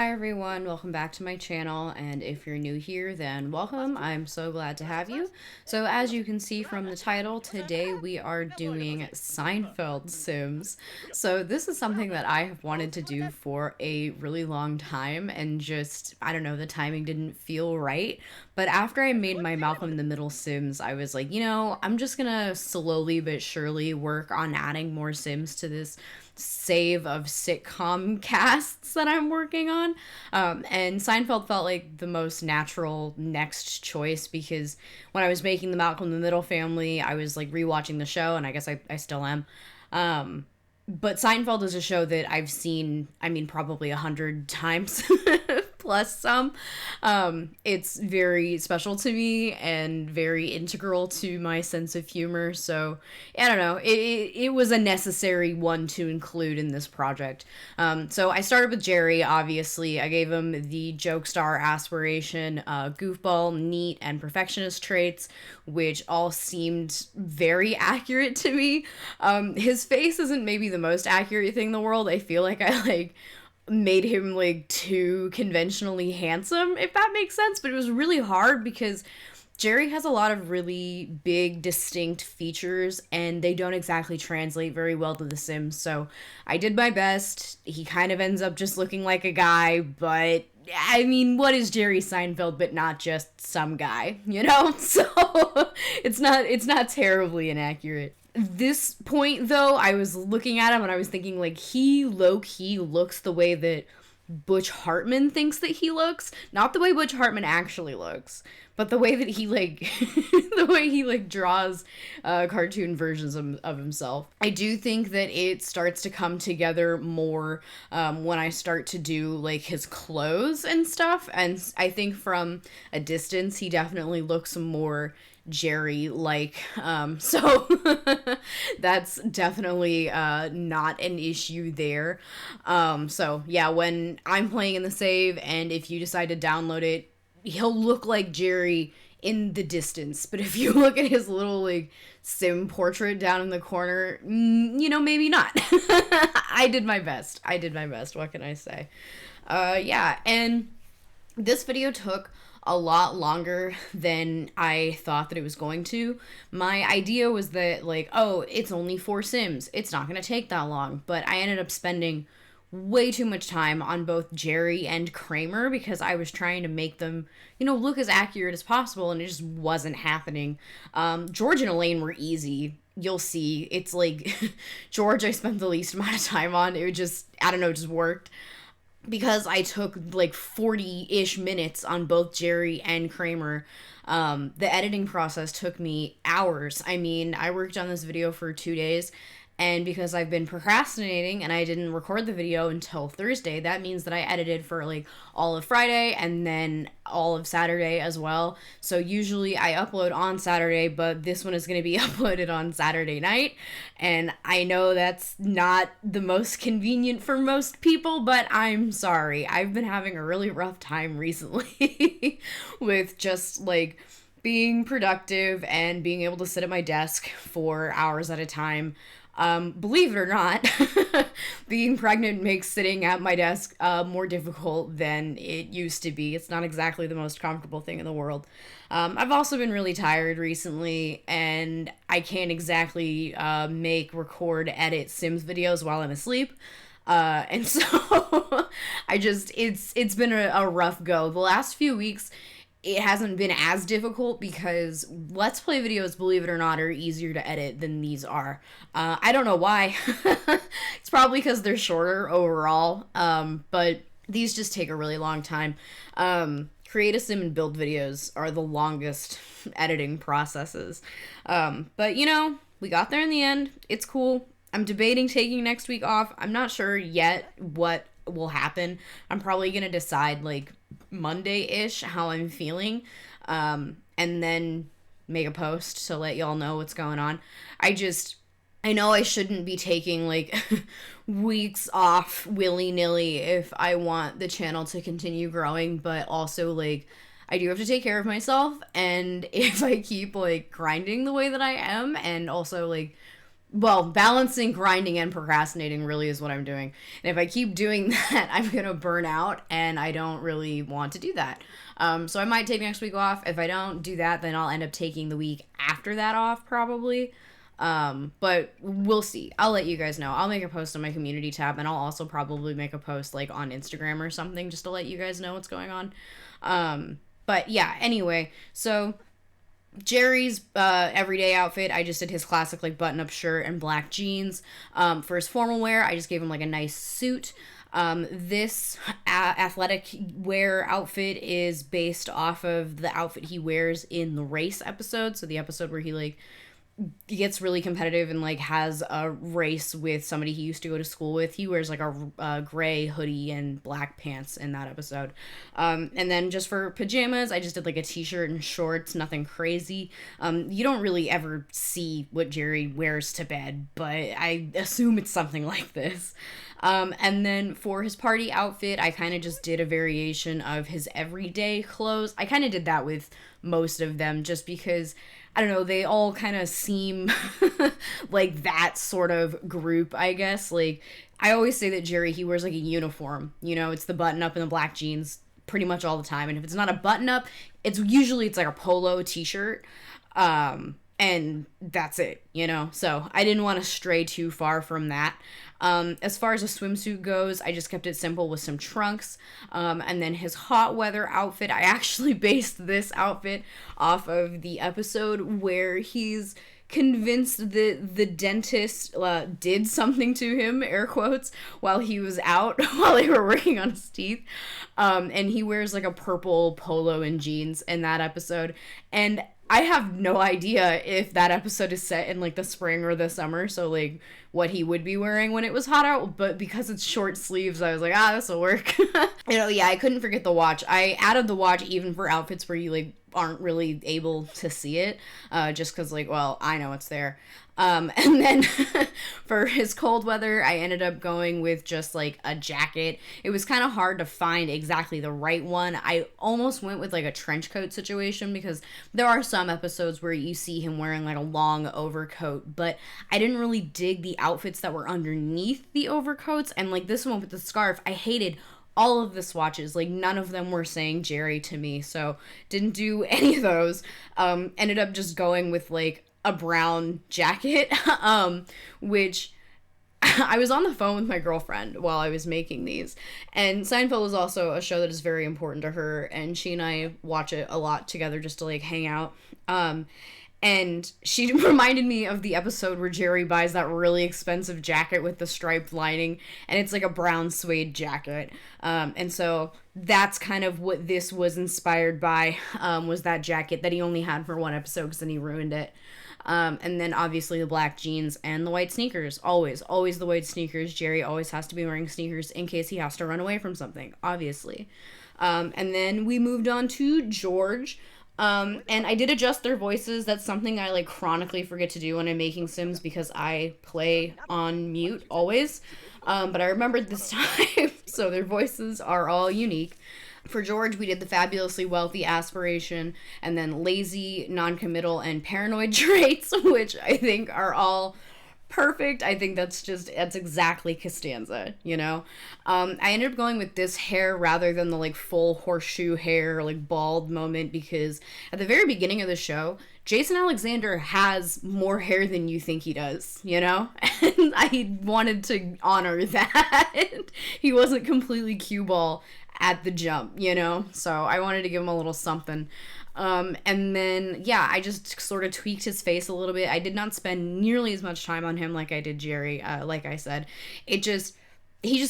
Hi everyone, welcome back to my channel, and if you're new here, then welcome. I'm so glad to have you. So as you can see from the title, today we are doing Seinfeld Sims. So this is something that I have wanted to do for a really long time, and just, I don't know, the timing didn't feel right. But after I made my Malcolm in the Middle Sims, I was like, I'm just gonna slowly but surely work on adding more Sims to this save of sitcom casts that I'm working on. And Seinfeld felt like the most natural next choice because when I was making the Malcolm in the Middle family, I was like rewatching the show, and I guess I still am. But Seinfeld is a show that I've seen, I mean, probably 100 times plus some. It's very special to me and very integral to my sense of humor. So I don't know. It was a necessary one to include in this project. So I started with Jerry. Obviously, I gave him the joke star aspiration, goofball, neat, and perfectionist traits, which all seemed very accurate to me. His face isn't maybe the most accurate thing in the world. I feel like I made him like too conventionally handsome, if that makes sense. But it was really hard because Jerry has a lot of really big, distinct features, and they don't exactly translate very well to The Sims. So I did my best. He kind of ends up just looking like a guy, but I mean, what is Jerry Seinfeld but not just some guy, you know? So it's not terribly inaccurate. This point though, I was looking at him and I was thinking like he low key looks the way that Butch Hartman thinks that he looks. Not the way Butch Hartman actually looks, but the way that he like the way he like draws cartoon versions of himself. I do think that it starts to come together more when I start to do like his clothes and stuff, and I think from a distance he definitely looks more Jerry like. So that's definitely not an issue there. So yeah, when I'm playing in the save and if you decide to download it, he'll look like Jerry in the distance. But if you look at his little like sim portrait down in the corner, maybe not. I did my best. What can I say? Yeah, and this video took a lot longer than I thought that it was going to. My idea was that, like, oh, it's only 4 Sims. It's not going to take that long. But I ended up spending way too much time on both Jerry and Kramer because I was trying to make them, look as accurate as possible, and it just wasn't happening. George and Elaine were easy. You'll see. It's like George I spent the least amount of time on. It just, I don't know, just worked. Because I took like 40-ish minutes on both Jerry and Kramer, the editing process took me hours. I mean, I worked on this video for 2 days, and because I've been procrastinating and I didn't record the video until Thursday, that means that I edited for like all of Friday and then all of Saturday as well. So usually I upload on Saturday, but this one is going to be uploaded on Saturday night. And I know that's not the most convenient for most people, but I'm sorry. I've been having a really rough time recently with just like being productive and being able to sit at my desk for hours at a time. Believe it or not, being pregnant makes sitting at my desk more difficult than it used to be. It's not exactly the most comfortable thing in the world. I've also been really tired recently, and I can't exactly record, edit Sims videos while I'm asleep. And so it's been a rough go. The last few weeks, it hasn't been as difficult because Let's Play videos, believe it or not, are easier to edit than these are. I don't know why. It's probably because they're shorter overall, but these just take a really long time. Create a sim and build videos are the longest editing processes. But, we got there in the end. It's cool. I'm debating taking next week off. I'm not sure yet what will happen. I'm probably going to decide, like, Monday-ish how I'm feeling, and then make a post to let y'all know what's going on. I know I shouldn't be taking like weeks off willy-nilly if I want the channel to continue growing, but also like I do have to take care of myself, and if I keep like grinding the way that I am and also like well, balancing grinding and procrastinating really is what I'm doing. And if I keep doing that, I'm going to burn out, and I don't really want to do that. So I might take next week off. If I don't do that, then I'll end up taking the week after that off, probably. But we'll see. I'll let you guys know. I'll make a post on my community tab, and I'll also probably make a post like on Instagram or something just to let you guys know what's going on. But yeah, anyway, so Jerry's everyday outfit, I just did his classic like button up shirt and black jeans. For his formal wear, I just gave him like a nice suit. This athletic wear outfit is based off of the outfit he wears in the race episode. So the episode where he like gets really competitive and like has a race with somebody he used to go to school with. He wears like a gray hoodie and black pants in that episode. And then just for pajamas, I just did like a t-shirt and shorts, nothing crazy. You don't really ever see what Jerry wears to bed, but I assume it's something like this. And then for his party outfit, I kind of just did a variation of his everyday clothes. I kind of did that with most of them just because, I don't know, they all kind of seem like that sort of group, I guess. Like, I always say that Jerry, he wears like a uniform. You know, it's the button up and the black jeans pretty much all the time. And if it's not a button up, it's like a polo t-shirt. And that's it, you know? So I didn't want to stray too far from that. As far as a swimsuit goes, I just kept it simple with some trunks. And then his hot weather outfit, I actually based this outfit off of the episode where he's convinced that the dentist did something to him, air quotes, while he was out, while they were working on his teeth. And he wears like a purple polo and jeans in that episode. And I have no idea if that episode is set in like the spring or the summer, so like what he would be wearing when it was hot out, but because it's short sleeves, I was like, this'll work. Yeah, I couldn't forget the watch. I added the watch even for outfits where you like aren't really able to see it, just because like, well, I know it's there. And then for his cold weather, I ended up going with just like a jacket. It was kind of hard to find exactly the right one. I almost went with like a trench coat situation because there are some episodes where you see him wearing like a long overcoat, but I didn't really dig the outfits that were underneath the overcoats. And like this one with the scarf, I hated all of the swatches. Like none of them were saying Jerry to me, so didn't do any of those. Ended up just going with like a brown jacket, which I was on the phone with my girlfriend while I was making these, and Seinfeld is also a show that is very important to her, and she and I watch it a lot together just to like hang out. And she reminded me of the episode where Jerry buys that really expensive jacket with the striped lining, and it's like a brown suede jacket. And so that's kind of what this was inspired by, was that jacket that he only had for one episode because then he ruined it. And then obviously the black jeans and the white sneakers. Always the white sneakers. Jerry always has to be wearing sneakers in case he has to run away from something, obviously. And then we moved on to George. And I did adjust their voices. That's something I like chronically forget to do when I'm making Sims because I play on mute always. But I remembered this time, so their voices are all unique. For George, we did the fabulously wealthy aspiration, and then lazy, non-committal, and paranoid traits, which I think are all perfect. I think that's exactly Costanza, you know? I ended up going with this hair rather than the like full horseshoe hair, like bald moment, because at the very beginning of the show, Jason Alexander has more hair than you think he does, you know? And I wanted to honor that. He wasn't completely cue ball at the jump, you know? So I wanted to give him a little something. And then, yeah, I just sort of tweaked his face a little bit. I did not spend nearly as much time on him like I did Jerry. Like I said, he just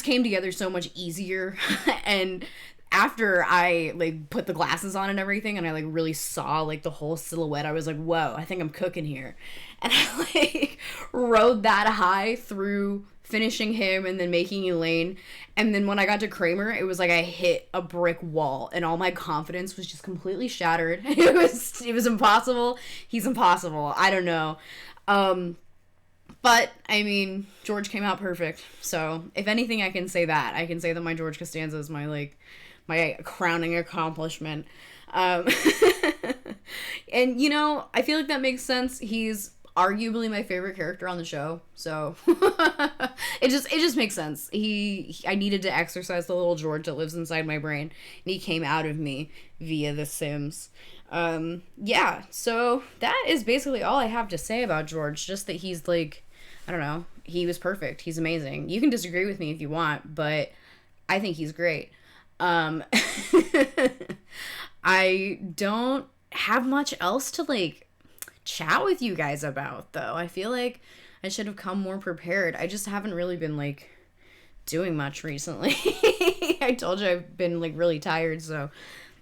came together so much easier. And after I like put the glasses on and everything, and I like really saw like the whole silhouette, I was like, whoa, I think I'm cooking here. And I like rode that high through finishing him and then making Elaine. And then when I got to Kramer, it was like I hit a brick wall and all my confidence was just completely shattered. It was impossible. He's impossible. I don't know. But I mean, George came out perfect. So if anything, I can say that. I can say that my George Costanza is my crowning accomplishment. And you know, I feel like that makes sense. He's arguably my favorite character on the show. So it just makes sense. I needed to exercise the little George that lives inside my brain, and he came out of me via The Sims. Yeah, so that is basically all I have to say about George. Just that he's like, I don't know, he was perfect. He's amazing. You can disagree with me if you want, but I think he's great. Um, I don't have much else to like chat with you guys about, though. I feel like I should have come more prepared. I just haven't really been like doing much recently. I told you I've been like really tired, so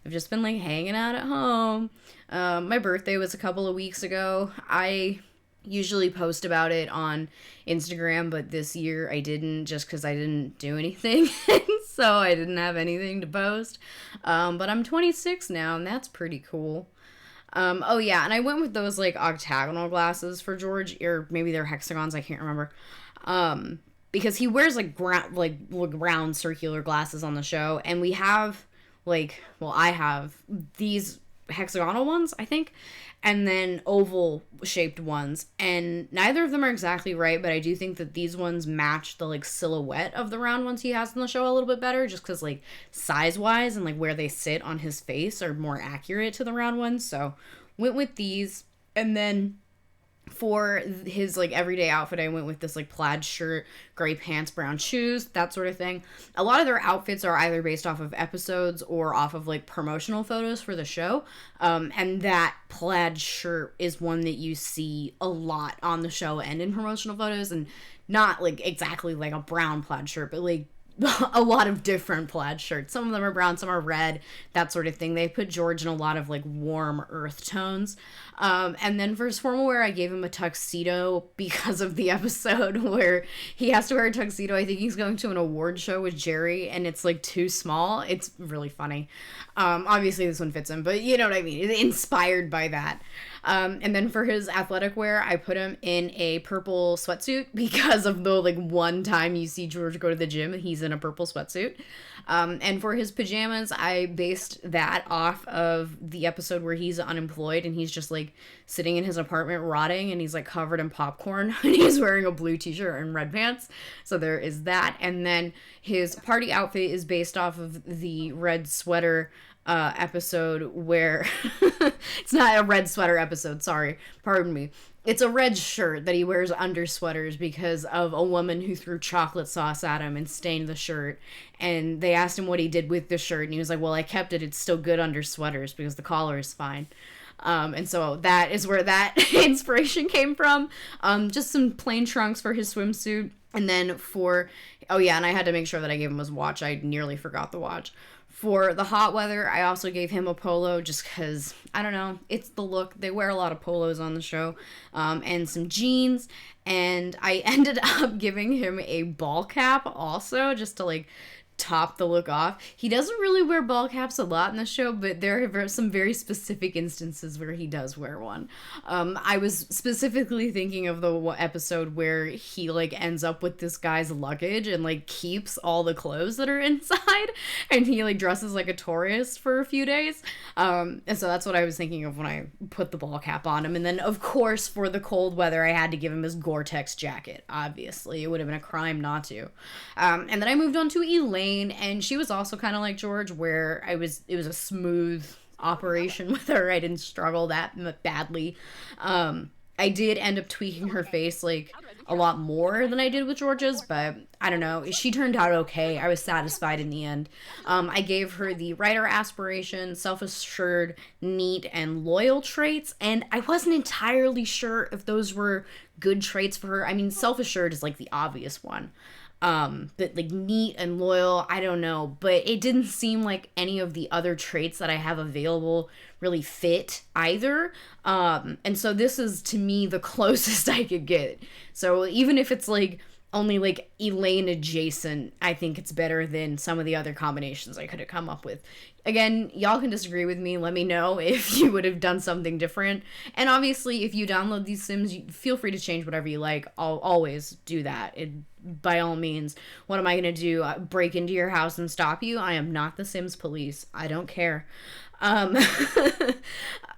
I've just been like hanging out at home. My birthday was a couple of weeks ago. I usually post about it on Instagram, but this year I didn't, just because I didn't do anything. So I didn't have anything to post. But I'm 26 now, and that's pretty cool. Oh yeah, and I went with those like octagonal glasses for George, or maybe they're hexagons, I can't remember. Because he wears like round circular glasses on the show, and we have like, well, I have these hexagonal ones, I think, and then oval shaped ones, and neither of them are exactly right, but I do think that these ones match the like silhouette of the round ones he has in the show a little bit better, just because like size wise and like where they sit on his face are more accurate to the round ones. So went with these. And then for his like everyday outfit, I went with this like plaid shirt, gray pants, brown shoes, that sort of thing. A lot of their outfits are either based off of episodes or off of like promotional photos for the show. And that plaid shirt is one that you see a lot on the show and in promotional photos, and not like exactly like a brown plaid shirt, but like a lot of different plaid shirts. Some of them are brown, some are red, that sort of thing. They put George in a lot of like warm earth tones. And then for his formal wear, I gave him a tuxedo because of the episode where he has to wear a tuxedo. I think he's going to an award show with Jerry, and it's like too small. It's really funny. Obviously this one fits him, but you know what I mean. It's inspired by that. And then for his athletic wear, I put him in a purple sweatsuit because of the like one time you see George go to the gym, he's in a purple sweatsuit. And for his pajamas, I based that off of the episode where he's unemployed and he's just like sitting in his apartment rotting, and he's like covered in popcorn, and he's wearing a blue t-shirt and red pants. So there is that. And then his party outfit is based off of the red sweater episode where it's not a red sweater episode, sorry, pardon me. It's a red shirt that he wears under sweaters because of a woman who threw chocolate sauce at him and stained the shirt. And they asked him what he did with the shirt, and he was like, well, I kept it. It's still good under sweaters because the collar is fine. And so that is where that inspiration came from. Just some plain trunks for his swimsuit. And then oh yeah, and I had to make sure that I gave him his watch. I nearly forgot the watch. For the hot weather, I also gave him a polo just because, I don't know, it's the look. They wear a lot of polos on the show, and some jeans. And I ended up giving him a ball cap also, just to like top the look off. He doesn't really wear ball caps a lot in the show, but there are some very specific instances where he does wear one. I was specifically thinking of the episode where he like ends up with this guy's luggage and like keeps all the clothes that are inside, and he like dresses like a tourist for a few days. And so that's what I was thinking of when I put the ball cap on him. And then of course for the cold weather, I had to give him his Gore-Tex jacket. Obviously, it would have been a crime not to. And then I moved on to Elaine, and she was also kind of like George, where it was a smooth operation with her. I didn't struggle that badly. I did end up tweaking her face like a lot more than I did with George's, but I don't know. She turned out okay. I was satisfied in the end. I gave her the writer aspiration, self-assured, neat, and loyal traits, and I wasn't entirely sure if those were good traits for her. I mean, self-assured is like the obvious one. But like neat and loyal, I don't know, but it didn't seem like any of the other traits that I have available really fit either. And so this is to me the closest I could get. So even if it's like only like Elaine adjacent, I think it's better than some of the other combinations I could have come up with. Again, y'all can disagree with me. Let me know if you would have done something different. And obviously, if you download these Sims, feel free to change whatever you like. I'll always do that. By all means. What am I going to do? Break into your house and stop you? I am not the Sims police. I don't care.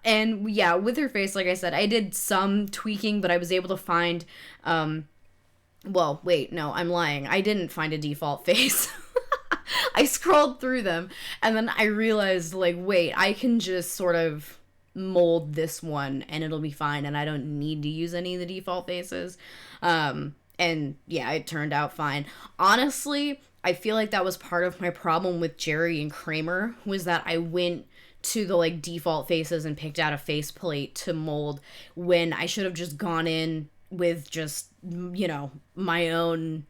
And yeah, with her face, like I said, I did some tweaking, but I was able to find, well, wait, no, I'm lying. I didn't find a default face. I scrolled through them and then I realized, like, wait, I can just sort of mold this one and it'll be fine and I don't need to use any of the default faces. And yeah, it turned out fine. Honestly, I feel like that was part of my problem with Jerry and Kramer, was that I went to the like default faces and picked out a faceplate to mold when I should have just gone in with just, my own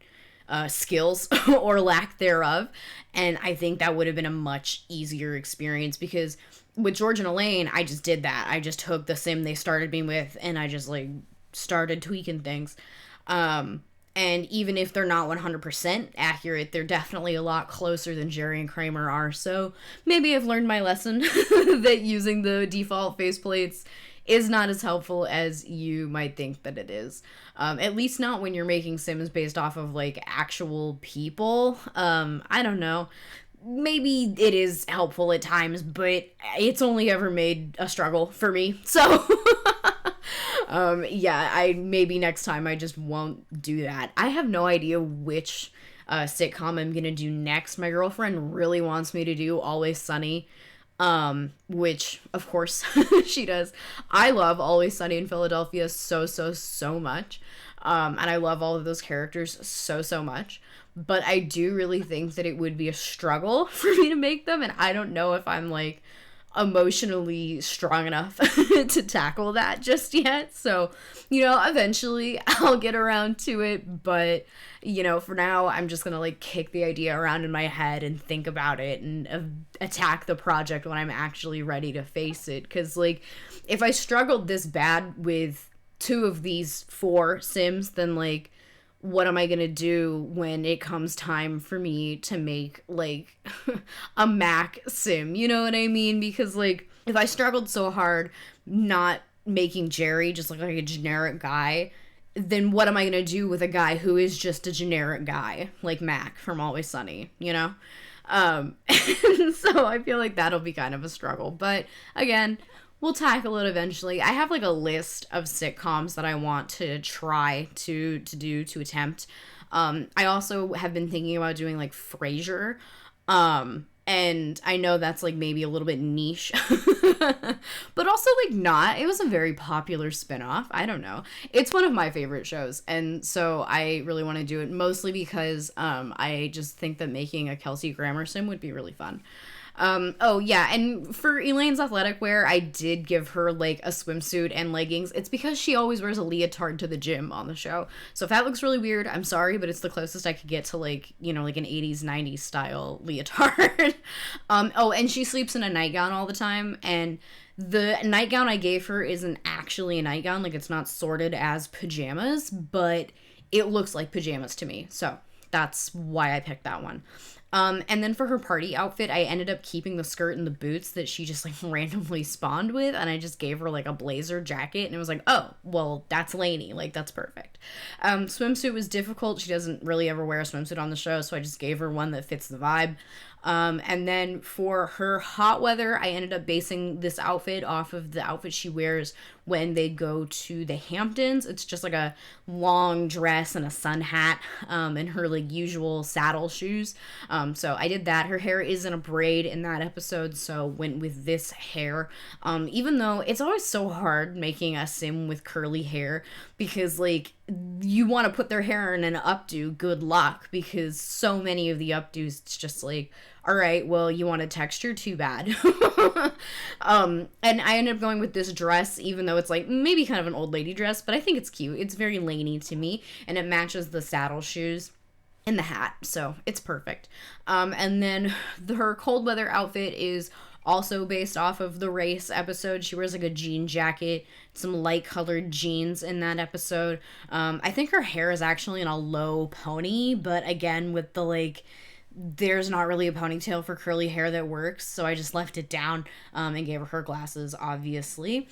skills or lack thereof. And I think that would have been a much easier experience because with George and Elaine, I just did that. I just took the sim they started me with and I just like started tweaking things. And even if they're not 100% accurate, they're definitely a lot closer than Jerry and Kramer are. So maybe I've learned my lesson that using the default faceplates is not as helpful as you might think that it is. At least not when you're making sims based off of like actual people. I don't know. Maybe it is helpful at times, but it's only ever made a struggle for me. So yeah, I maybe next time I just won't do that. I have no idea which sitcom I'm gonna do next. My girlfriend really wants me to do Always Sunny, which of course she does. I love Always Sunny in Philadelphia so much, and I love all of those characters so much. But I do really think that it would be a struggle for me to make them, and I don't know if I'm like emotionally strong enough to tackle that just yet. So, eventually I'll get around to it, but for now I'm just gonna like kick the idea around in my head and think about it and attack the project when I'm actually ready to face it. Because like if I struggled this bad with two of these four sims, then like what am I gonna do when it comes time for me to make like a Mac sim? You know what I mean? Because like if I struggled so hard not making Jerry just like a generic guy, then what am I gonna do with a guy who is just a generic guy like Mac from Always Sunny? And so I feel like that'll be kind of a struggle. But again, we'll tackle it eventually. I have like a list of sitcoms that I want to try to attempt. I also have been thinking about doing like Frasier. And I know that's like maybe a little bit niche, but also like not. It was a very popular spinoff. I don't know. It's one of my favorite shows. And so I really want to do it mostly because I just think that making a Kelsey Grammer sim would be really fun. Oh yeah, and for Elaine's athletic wear, I did give her like a swimsuit and leggings. It's because she always wears a leotard to the gym on the show. So if that looks really weird, I'm sorry, but it's the closest I could get to like, like an 80s, 90s style leotard. Oh, and she sleeps in a nightgown all the time, and the nightgown I gave her isn't actually a nightgown, like it's not sorted as pajamas, but it looks like pajamas to me. So that's why I picked that one. And then for her party outfit, I ended up keeping the skirt and the boots that she just like randomly spawned with, and I just gave her like a blazer jacket, and it was like, oh, well, that's Lainey, like that's perfect. Swimsuit was difficult. She doesn't really ever wear a swimsuit on the show, so I just gave her one that fits the vibe. And then for her hot weather, I ended up basing this outfit off of the outfit she wears when they go to the Hamptons. It's just like a long dress and a sun hat, and her like usual saddle shoes. So I did that. Her hair is in a braid in that episode, so went with this hair. Even though it's always so hard making a sim with curly hair because like you want to put their hair in an updo, good luck, because so many of the updos it's just like, all right, well, you want a texture, too bad. And I ended up going with this dress, even though it's like maybe kind of an old lady dress, but I think it's cute. It's very Laney to me, and it matches the saddle shoes and the hat, so it's perfect. And then her cold weather outfit is also based off of the race episode. She wears like a jean jacket, some light colored jeans in that episode. I think her hair is actually in a low pony, but again, with the like, there's not really a ponytail for curly hair that works, so I just left it down and gave her glasses, obviously.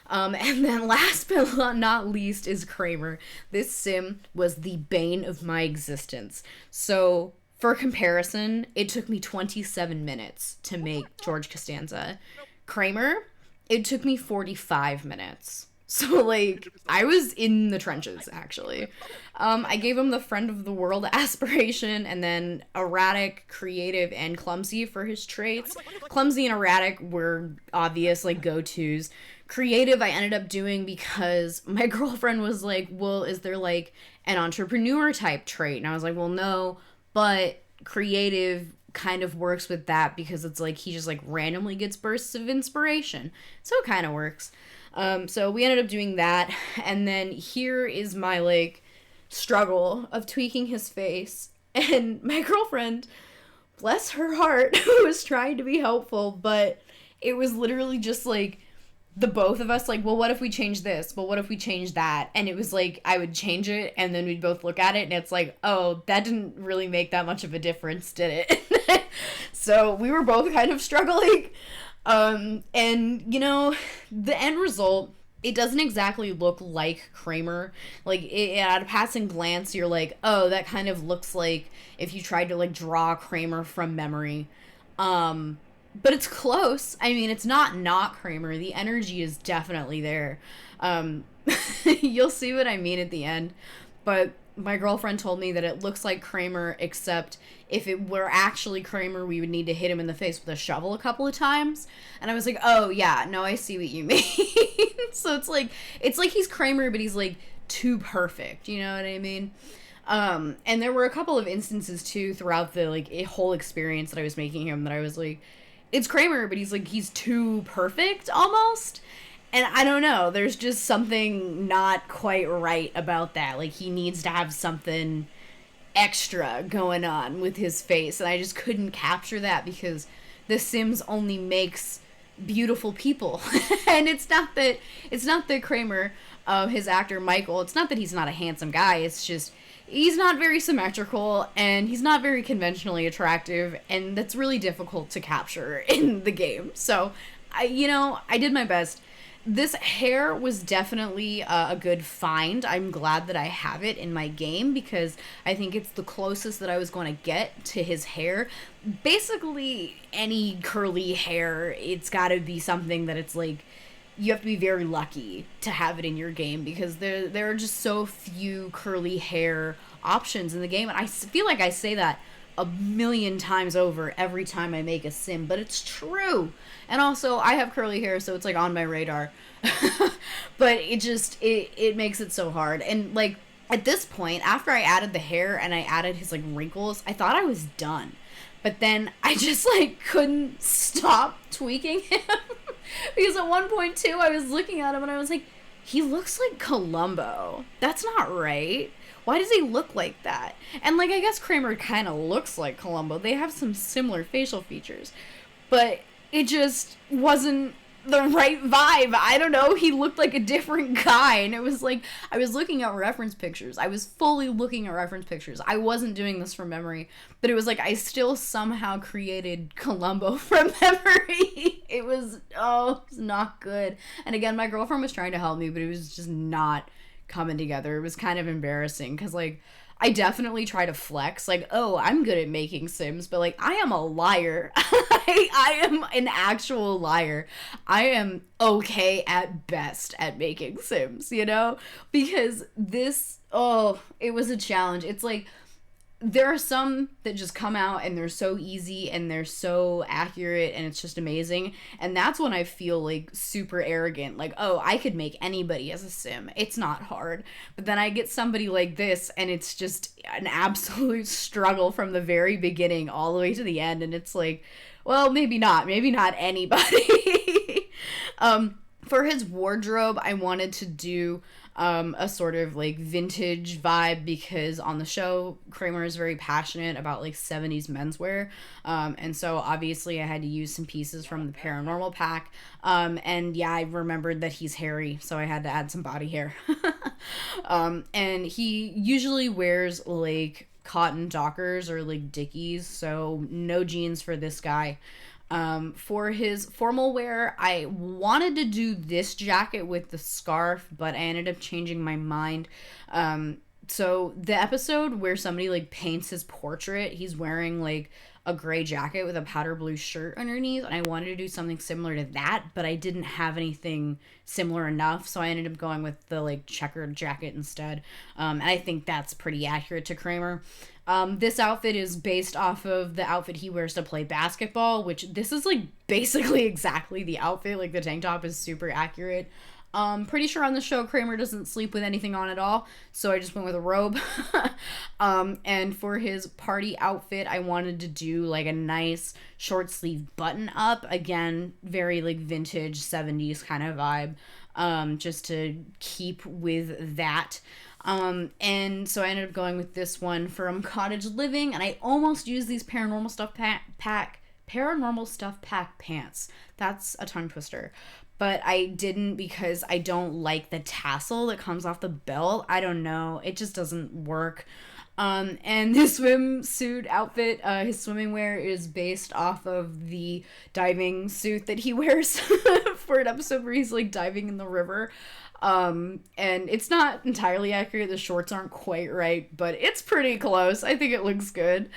And then last but not least is Kramer. This sim was the bane of my existence. So for comparison, it took me 27 minutes to make George Costanza. Kramer, It took me 45 minutes. So, like, I was in the trenches, actually. I gave him the friend of the world aspiration, and then erratic, creative, and clumsy for his traits. Clumsy and erratic were obvious, like, go-tos. Creative, I ended up doing because my girlfriend was like, well, is there, like, an entrepreneur type trait? And I was like, well, no, but creative kind of works with that because it's like he just like randomly gets bursts of inspiration. So it kind of works. So we ended up doing that. And then here is my like struggle of tweaking his face. And my girlfriend, bless her heart, was trying to be helpful, but it was literally just like the both of us like, well, what if we change this? Well, what if we change that? And it was like I would change it and then we'd both look at it and it's like, oh, that didn't really make that much of a difference, did it? So we were both kind of struggling. And you know, the end result, it doesn't exactly look like Kramer. Like at a passing glance, you're like, oh, that kind of looks like if you tried to like draw Kramer from memory. But it's close. I mean, it's not Kramer. The energy is definitely there. Um, you'll see what I mean at the end. But my girlfriend told me that it looks like Kramer, except if it were actually Kramer, we would need to hit him in the face with a shovel a couple of times. And I was like, oh yeah, no, I see what you mean. So it's like he's Kramer, but he's like too perfect. You know what I mean? And there were a couple of instances too throughout the like whole experience that I was making him that I was like, it's Kramer, but he's too perfect almost. And I don't know, there's just something not quite right about that. Like he needs to have something extra going on with his face, and I just couldn't capture that because The Sims only makes beautiful people. And it's not that Kramer, his actor Michael, it's not that he's not a handsome guy, it's just he's not very symmetrical and he's not very conventionally attractive, and that's really difficult to capture in the game. So I did my best. This hair was definitely a good find. I'm glad that I have it in my game because I think it's the closest that I was going to get to his hair. Basically, any curly hair, it's got to be something that it's like you have to be very lucky to have it in your game because there are just so few curly hair options in the game, and I feel like I say that a million times over every time I make a sim, but it's true. And also, I have curly hair, so it's like on my radar. But it makes it so hard. And like at this point, after I added the hair and I added his like wrinkles, I thought I was done. But then I just like couldn't stop tweaking him. Because at one point too, I was looking at him and I was like, he looks like Columbo. That's not right. Why does he look like that? And like I guess Kramer kind of looks like Columbo. They have some similar facial features. But it just wasn't the right vibe. I don't know. He looked like a different guy. And it was like, I was looking at reference pictures. I was fully looking at reference pictures. I wasn't doing this from memory. But it was like, I still somehow created Columbo from memory. It was not good. And again, my girlfriend was trying to help me, but it was just not coming together. It was kind of embarrassing because like I definitely try to flex like, oh, I'm good at making sims, but like I am a liar. I am an actual liar. I am okay at best at making sims, because it was a challenge. It's like there are some that just come out and they're so easy and they're so accurate and it's just amazing. And that's when I feel like super arrogant. Like, oh, I could make anybody as a sim. It's not hard. But then I get somebody like this and it's just an absolute struggle from the very beginning all the way to the end. And it's like, well, maybe not. Maybe not anybody. For his wardrobe, I wanted to do a sort of like vintage vibe because on the show Kramer is very passionate about like 70s menswear, and so obviously I had to use some pieces from the Paranormal pack, and yeah, I remembered that he's hairy, so I had to add some body hair. And he usually wears like cotton Dockers or like Dickies, so no jeans for this guy. For his formal wear, I wanted to do this jacket with the scarf, but I ended up changing my mind. So the episode where somebody like paints his portrait, he's wearing like a gray jacket with a powder blue shirt underneath, and I wanted to do something similar to that, but I didn't have anything similar enough, so I ended up going with the like checkered jacket instead. And I think that's pretty accurate to Kramer. This outfit is based off of the outfit he wears to play basketball, which this is like basically exactly the outfit. Like the tank top is super accurate. Pretty sure on the show Kramer doesn't sleep with anything on at all, so I just went with a robe. And for his party outfit, I wanted to do like a nice short sleeve button up. Again, very like vintage 70s kind of vibe, just to keep with that. And so I ended up going with this one from Cottage Living, and I almost used these paranormal stuff pack pants. That's a tongue twister. But I didn't because I don't like the tassel that comes off the belt. I don't know. It just doesn't work. And his swimsuit outfit, his swimming wear is based off of the diving suit that he wears for an episode where he's like diving in the river. And it's not entirely accurate. The shorts aren't quite right, but it's pretty close. I think it looks good.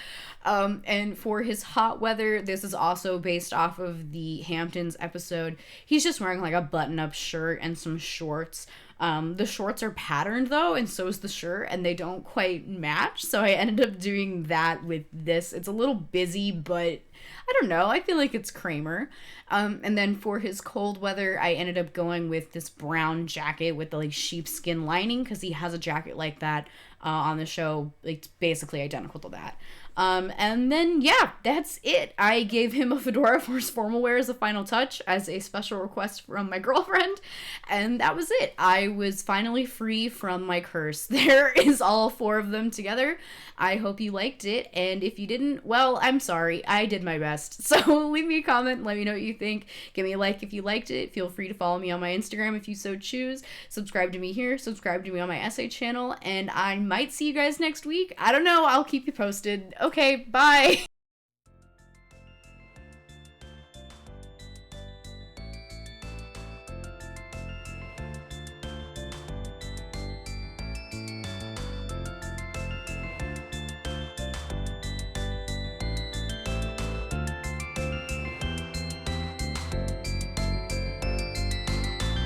And for his hot weather, this is also based off of the Hamptons episode. He's just wearing like a button-up shirt and some shorts. The shorts are patterned though, and so is the shirt, and they don't quite match. So I ended up doing that with this. It's a little busy, but I don't know. I feel like it's Kramer. And then for his cold weather, I ended up going with this brown jacket with the like sheepskin lining because he has a jacket like that on the show. It's basically identical to that. And then, yeah, that's it. I gave him a fedora for his formal wear as a final touch as a special request from my girlfriend. And that was it. I was finally free from my curse. There is all 4 of them together. I hope you liked it. And if you didn't, well, I'm sorry. I did my best. So leave me a comment. Let me know what you think. Give me a like if you liked it. Feel free to follow me on my Instagram if you so choose. Subscribe to me here. Subscribe to me on my essay channel. And I might see you guys next week. I don't know. I'll keep you posted. Okay, bye.